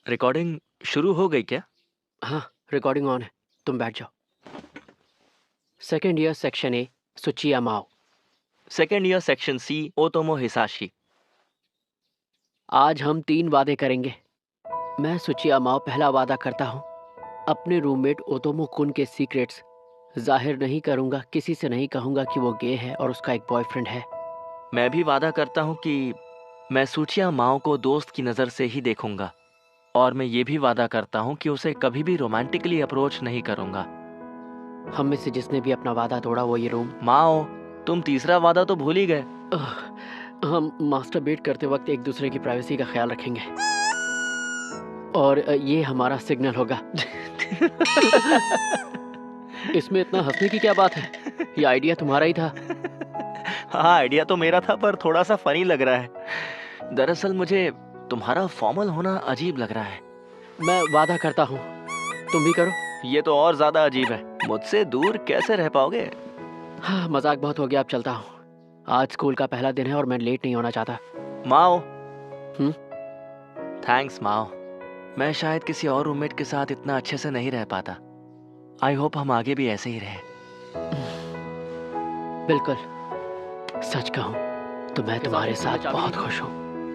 Recording शुरू हो गई क्या? हाँ, रिकॉर्डिंग ऑन है। तुम बैठ जाओ। Second year section A, Tsuchiya Mao. Second year section C, Otomo Hisashi. आज हम 3 वादे करेंगे। मैं सुचिया माओ पहला वादा करता हूँ, अपने रूममेट ओतोमो कुन के सीक्रेट्स जाहिर नहीं करूँगा। किसी से नहीं कहूँगा कि वो गे है और उसका एक बॉयफ्रेंड है। मैं भी वादा करता हूँ कि मैं सूचिया माओ को दोस्त की नज़र से ही देखूंगा, और मैं ये भी वादा करता हूँ कि उसे कभी भी रोमांटिकली अप्रोच नहीं करूंगा। हम में से जिसने भी अपना वादा तोड़ा वो ये रूम। माओ, तुम तीसरा वादा तो भूल ही गए। हम मास्टरबेट करते वक्त एक दूसरे की प्राइवेसी का ख्याल रखेंगे, और ये हमारा सिग्नल होगा। इसमें इतना हंसने की क्या बात है? ये आइडिया तुम्हारा ही था। हाँ, आइडिया तो मेरा था, पर थोड़ा सा फनी लग रहा है। दरअसल मुझे तुम्हारा फॉर्मल होना अजीब लग रहा है। मैं वादा करता हूँ, तुम भी करो। ये तो और ज्यादा अजीब है। मुझसे दूर कैसे रह पाओगे? हाँ, मजाक बहुत हो गया, अब चलता हूँ। आज स्कूल का पहला दिन है और मैं लेट नहीं होना चाहता। माओ। हम्म? थैंक्स माओ। मैं शायद किसी और रूममेट के साथ इतना अच्छे से नहीं रह पाता। आई होप हम आगे भी ऐसे ही रहे। बिल्कुल। सच कहूँ तो मैं तुम्हारे साथ बहुत खुश हूँ।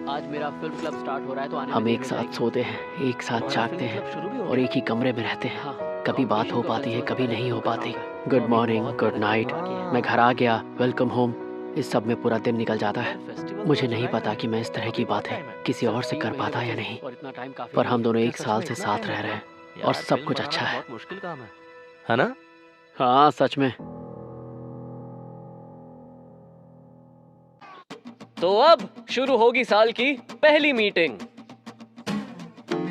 आज मेरा फिल्म क्लब स्टार्ट हो रहा है, तो हम एक साथ सोते हैं, एक साथ जागते हैं और एक ही कमरे में रहते हैं। कभी बात हो पाती है, कभी नहीं हो पाती। Good morning, good night. मैं घर आ गया, वेलकम होम, इस सब में पूरा दिन निकल जाता है। मुझे नहीं पता कि मैं इस तरह की बातें किसी और से कर पाता या नहीं, पर हम दोनों 1 साल से साथ रह रहे हैं और सब कुछ अच्छा है। मुश्किल काम है ना? हाँ, सच में। तो अब शुरू होगी साल की पहली मीटिंग।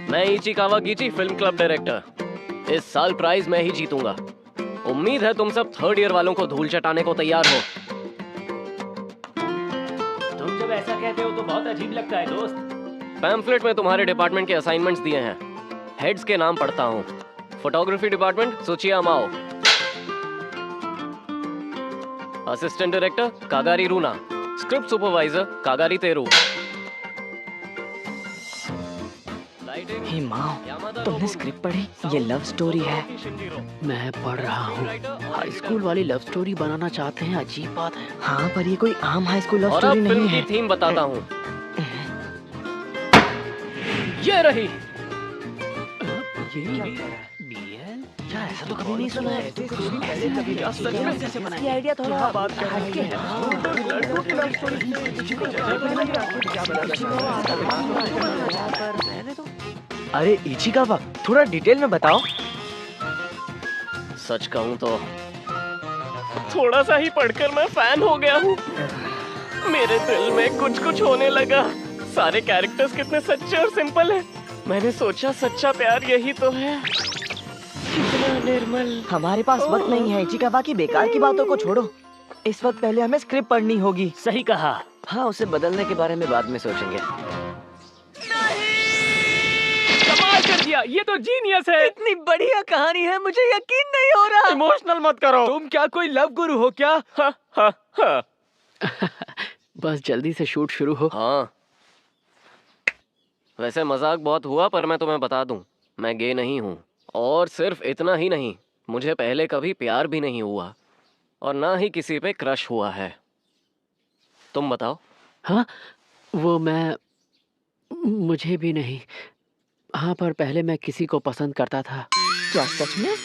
मैं इचिकावा गिची, फिल्म क्लब डायरेक्टर। इस साल प्राइज मैं ही जीतूंगा। उम्मीद है तुम सब थर्ड ईयर वालों को धूल चटाने को तैयार हो। तुम जब ऐसा कहते हो तो बहुत अजीब लगता है दोस्त। पैम्फलेट में तुम्हारे डिपार्टमेंट के असाइनमेंट्स दिए हैं। हेड्स के नाम पढ़ता हूँ। फोटोग्राफी डिपार्टमेंट सुचिया माओ, असिस्टेंट डायरेक्टर कागारी रूना, स्क्रिप्ट सुपरवाइजर कागारी तेरू। हे माओ, तुमने स्क्रिप्ट पढ़ी? ये लव स्टोरी है। मैं पढ़ रहा हूँ। हाई स्कूल वाली लव स्टोरी बनाना चाहते हैं, अजीब बात है। हाँ, पर ये कोई आम हाई स्कूल लव और स्टोरी अब नहीं फिल्म है। की थीम बताता हूँ। ये रही। यार, ऐसा तो कभी नहीं सुना है। इसकी आइडिया थोड़ा हटके है। अरे इचिकावा, थोड़ा डिटेल में बताओ। सच कहूँ तो थोड़ा सा ही पढ़कर मैं फैन हो गया हूँ। मेरे दिल में कुछ कुछ होने लगा। सारे कैरेक्टर्स कितने सच्चे और सिंपल हैं। मैंने सोचा सच्चा प्यार यही तो है। कितना निर्मल। हमारे पास वक्त नहीं है इचिकावा, की बेकार की बातों को छोड़ो। इस वक्त पहले हमें स्क्रिप्ट पढ़नी होगी। सही कहा। हाँ, उसे बदलने के बारे में बाद में सोचेंगे। कमाल कर दिया, ये तो जीनियस है। इतनी बढ़िया कहानी है, मुझे यकीन नहीं हो रहा। इमोशनल मत करो। तुम क्या कोई लव गुरु हो क्या? हा, हा, हा। बस जल्दी से शूट शुरू हो। हाँ, वैसे मजाक बहुत हुआ, पर मैं तुम्हें बता दूं, मैं गे नहीं हूँ। और सिर्फ इतना ही नहीं, मुझे पहले कभी प्यार भी नहीं हुआ और ना ही किसी पे क्रश हुआ है। तुम बताओ। हाँ, वो मुझे भी नहीं। हाँ, पर पहले मैं किसी को पसंद करता था। क्या सच में?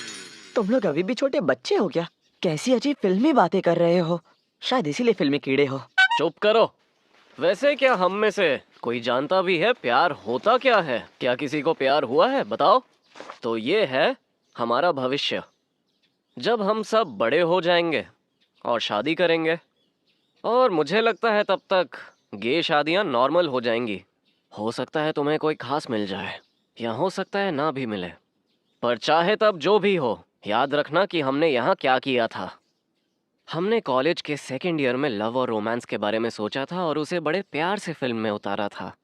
तुम लोग अभी भी छोटे बच्चे हो क्या? कैसी अजीब फिल्मी बातें कर रहे हो। शायद इसीलिए फिल्मी कीड़े हो। चुप करो। वैसे क्या हम में से कोई जानता भी है प्यार होता क्या है? क्या किसी को प्यार हुआ है? बताओ। तो ये है हमारा भविष्य। जब हम सब बड़े हो जाएंगे और शादी करेंगे, और मुझे लगता है तब तक गे शादियां नॉर्मल हो जाएंगी। हो सकता है तुम्हें कोई खास मिल जाए, या हो सकता है ना भी मिले, पर चाहे तब जो भी हो, याद रखना कि हमने यहाँ क्या किया था। हमने कॉलेज के सेकेंड ईयर में लव और रोमांस के बारे में सोचा था और उसे बड़े प्यार से फिल्म में उतारा था।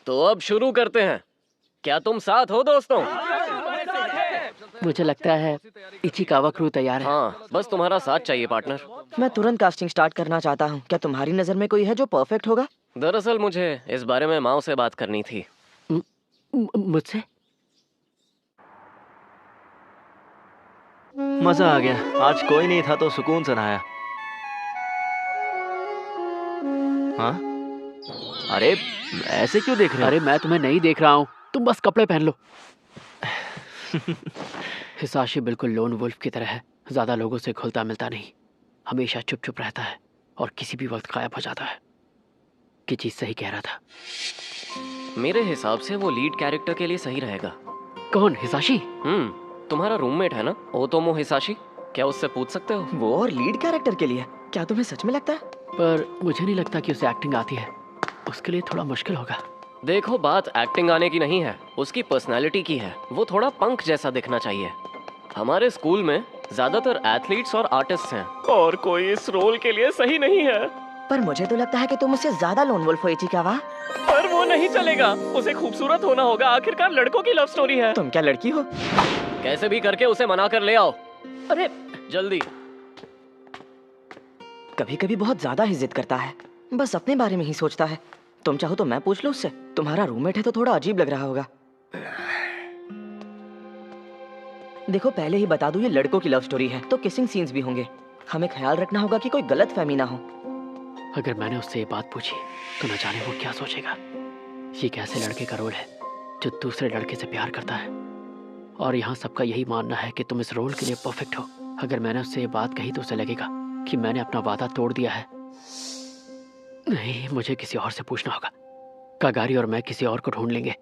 तो अब शुरू करते हैं। क्या तुम साथ हो दोस्तों? मुझे लगता है इचिकावा क्रू तैयार है। हाँ, बस तुम्हारा साथ चाहिए पार्टनर। मैं तुरंत कास्टिंग स्टार्ट करना चाहता हूँ। क्या तुम्हारी नजर में कोई है जो परफेक्ट होगा? दरअसल मुझे इस बारे में माओ से बात करनी थी। मुझसे? मजा आ गया। आज कोई नहीं था तो सुकून से नहाया। हाँ? अरे ऐसे क्यों देख रहे हो? अरे मैं तुम्हें नहीं देख रहा हूँ, तुम बस कपड़े पहन लो। हिसाशी बिल्कुल लोन वुल्फ की तरह है, ज्यादा लोगों से घुलता मिलता नहीं, हमेशा चुप चुप रहता है और किसी भी वक्त गायब हो जाता है। कि चीज सही कह रहा था। मेरे हिसाब से वो लीड कैरेक्टर के लिए सही रहेगा। कौन? हिसाशी? तुम्हारा रूममेट है ना ओतोमो हिसाशी, क्या उससे पूछ सकते हो? वो और लीड कैरेक्टर के लिए? क्या तुम्हें सच में लगता है? पर मुझे नहीं लगता कि उसे एक्टिंग आती है, उसके लिए थोड़ा मुश्किल होगा। देखो बात एक्टिंग आने की नहीं है, उसकी पर्सनालिटी की है। वो थोड़ा पंक जैसा दिखना चाहिए। हमारे स्कूल में ज्यादातर एथलीट्स और आर्टिस्ट हैं और कोई इस रोल के लिए सही नहीं है। पर मुझे तो लगता है कि तुम उससे ज्यादा लोन वुल्फ हो इचिकावा। पर वो नहीं चलेगा, उसे खूबसूरत होना होगा। आखिरकार लड़कों की लव स्टोरी है। तुम क्या लड़की हो? कैसे भी करके उसे मना कर ले आओ। अरे जल्दी। कभी कभी बहुत ज्यादा ही जिद करता है, बस अपने बारे में ही सोचता है। तुम चाहो तो मैं पूछ लूं उससे। तुम्हारा रूममेट है तो थोड़ा अजीब लग रहा होगा। देखो पहले ही बता दूं, ये लड़कों की लव स्टोरी है तो किसिंग सीन्स भी होंगे। हमें ख्याल रखना होगा कि कोई गलत फहमी ना हो। अगर मैंने उससे ये बात पूछी तो न जाने वो क्या सोचेगा। ये एक ऐसे लड़के का रोल है जो दूसरे लड़के से प्यार करता है और यहाँ सबका यही मानना है कि तुम इस रोल के लिए परफेक्ट हो। अगर मैंने उससे ये बात कही तो उसे लगेगा कि मैंने अपना वादा तोड़ दिया है। नहीं, मुझे किसी और से पूछना होगा। कागारी और मैं किसी और को ढूंढ लेंगे।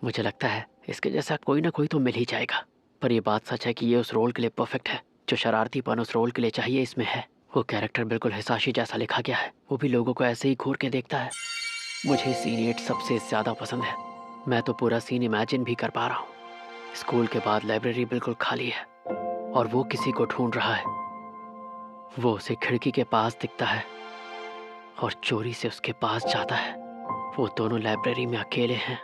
मुझे लगता है इसके जैसा कोई ना कोई तो मिल ही जाएगा। पर यह बात सच है कि ये उस रोल के लिए परफेक्ट है। जो शरारतीपन उस रोल के लिए चाहिए इसमें है। वो कैरेक्टर बिल्कुल हिसाशी जैसा लिखा गया है। वो भी लोगों को ऐसे ही घूर के देखता है। मुझे सीन 8 सबसे ज्यादा पसंद है। मैं तो पूरा सीन इमेजिन भी कर पा रहा हूँ। स्कूल के बाद लाइब्रेरी बिल्कुल खाली है और वो किसी को ढूंढ रहा है। वो उसे खिड़की के पास दिखता है और चोरी से उसके पास जाता है। वो दोनों लाइब्रेरी में अकेले हैं।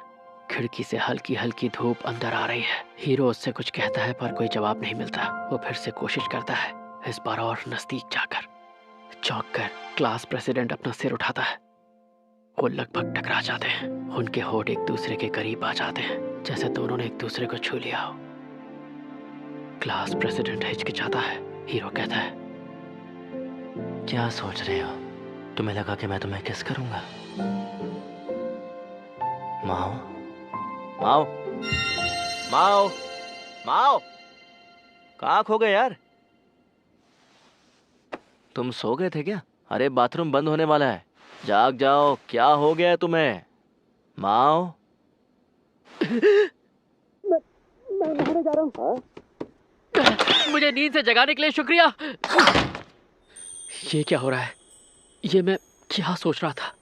खिड़की से हल्की हल्की धूप अंदर आ रही है। हीरो उससे कुछ कहता है पर कोई जवाब नहीं मिलता। वो फिर से कोशिश करता है, इस बार और नजदीक जाकर। चौंक कर क्लास प्रेसिडेंट अपना सिर उठाता है। वो लगभग टकरा जाते हैं। उनके होठ एक दूसरे के करीब आ जाते हैं, जैसे दोनों ने एक दूसरे को छू लिया हो। क्लास प्रेसिडेंट हिचकिचाता है। हीरो कहता है, क्या सोच रहे हो? तुम्हें लगा कि मैं तुम्हें किस करूंगा? माओ, माओ, माओ, माओ, कहाँ खो गए यार? तुम सो गए थे क्या? अरे बाथरूम बंद होने वाला है, जाग जाओ। क्या हो गया है तुम्हें? माओ, मुझे नींद से जगाने के लिए शुक्रिया। ये क्या हो रहा है? ये मैं क्या सोच रहा था?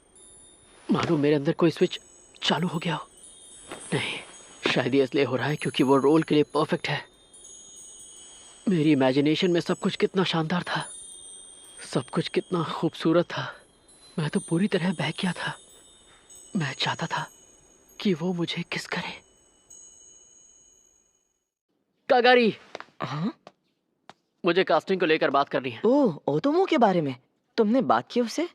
मानो मेरे अंदर कोई स्विच चालू हो गया हो। नहीं, शायद ये इसलिए हो रहा है क्योंकि वो रोल के लिए परफेक्ट है। मेरी इमेजिनेशन में सब कुछ कितना शानदार था, सब कुछ कितना खूबसूरत था। मैं तो पूरी तरह बह गया था। मैं चाहता था कि वो मुझे किस करे। कागारी, हाँ? मुझे कास्टिंग को लेकर बात करनी है। ओह, ओतोमो के बारे में तुमने बात की उससे?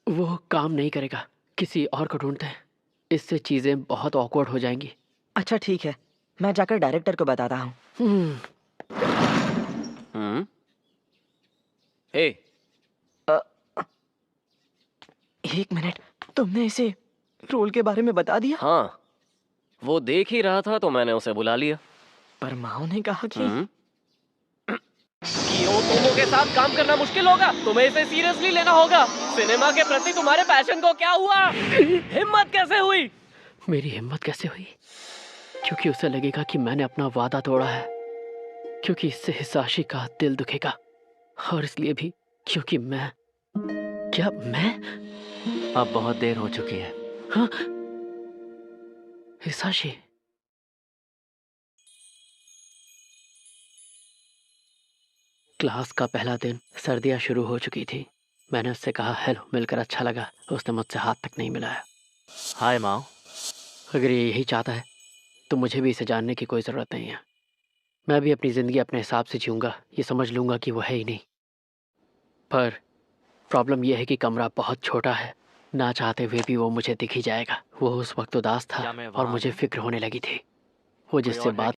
वो काम नहीं करेगा, किसी और को ढूंढते हैं। इससे चीजें बहुत ऑकवर्ड हो जाएंगी। अच्छा ठीक है, मैं जाकर डायरेक्टर को बताता हूँ। ए, एक मिनट, तुमने इसे रोल के बारे में बता दिया? हाँ, वो देख ही रहा था तो मैंने उसे बुला लिया। पर माओ ने कहा कि ओतोमो के साथ काम करना मुश्किल होगा। तुम्हें इसे सीरियसली लेना होगा। सिनेमा के प्रति तुम्हारे पैशन को क्या हुआ? हिम्मत कैसे हुई? मेरी हिम्मत कैसे हुई? क्योंकि उसे लगेगा कि मैंने अपना वादा तोड़ा है, क्योंकि इससे हिसाशी का दिल दुखेगा, और इसलिए भी क्योंकि मैं अब बहुत देर हो चुकी है। हाँ, हिसाशी। क्लास का पहला दिन, सर्दियां शुरू हो चुकी थी। मैंने उससे कहा हेलो, मिलकर अच्छा लगा। उसने मुझसे हाथ तक नहीं मिलाया। हाय माओ। अगर ये यही चाहता है तो मुझे भी इसे जानने की कोई ज़रूरत नहीं है। मैं भी अपनी ज़िंदगी अपने हिसाब से जीऊँगा। ये समझ लूँगा कि वो है ही नहीं। पर प्रॉब्लम यह है कि कमरा बहुत छोटा है ना चाहते हुए भी वो मुझे दिख ही जाएगा। वो उस वक्त उदास था क्या मैं और वहाँ मुझे हूँ? फिक्र होने लगी थी। वो कोई जिससे और है बात